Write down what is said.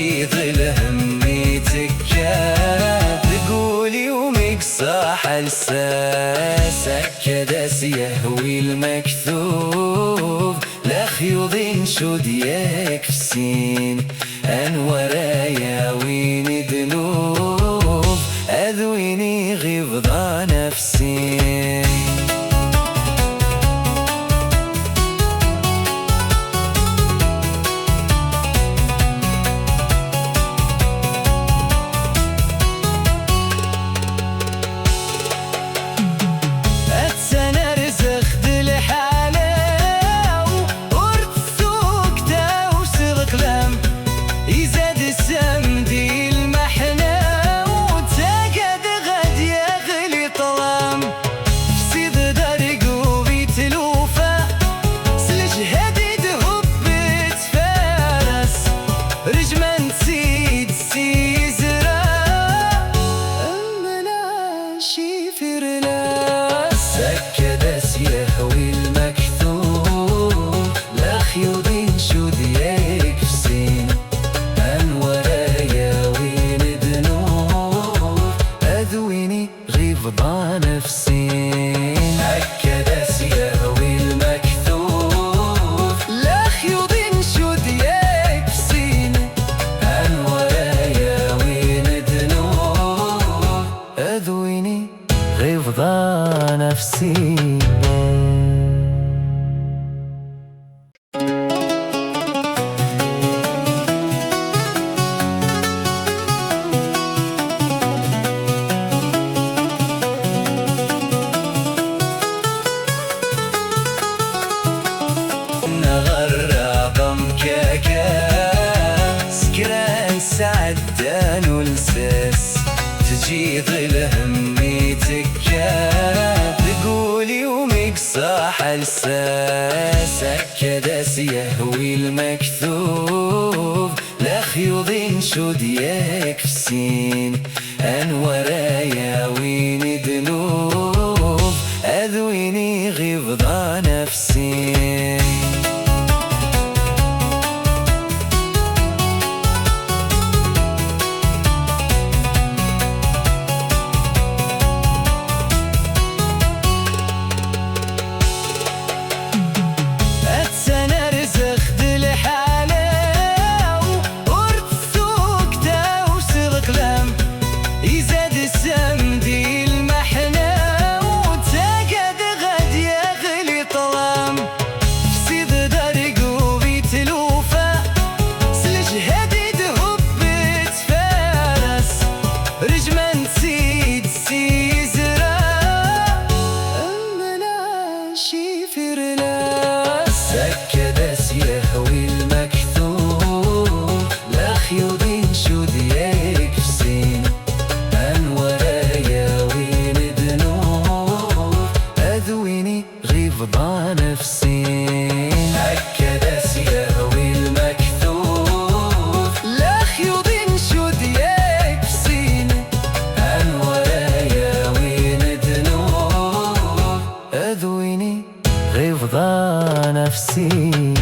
تجي ظل همي تكاد تقول يومك صاح الساسك كداس يهوي المكتوب لا خيوط نشود يكفسين أن ورايا وين دنوب أذويني غفضة نفسي غفضة نفسي هكذا سيهوي المكتوب لا خيوط نشود يكفسين عن ورايا وين دنوب أذويني غفضة نفسي سعدان ولساس تجي ظل همي تكاد تقول يومك صاح الساسك كداس يهوي المكتوب لا خيوط نشود يكفسين أن ورايا وين دنوب أذويني غفضة نفسي كداس يهوي المكتوب لا خيوط نشود يكفسين عن ورايا وين دنوب أذويني غفضة نفسي هكذا يهوي المكتوب لا خيوط نشود يكفسين عن ورايا وين دنوب أذويني غفضة نفسي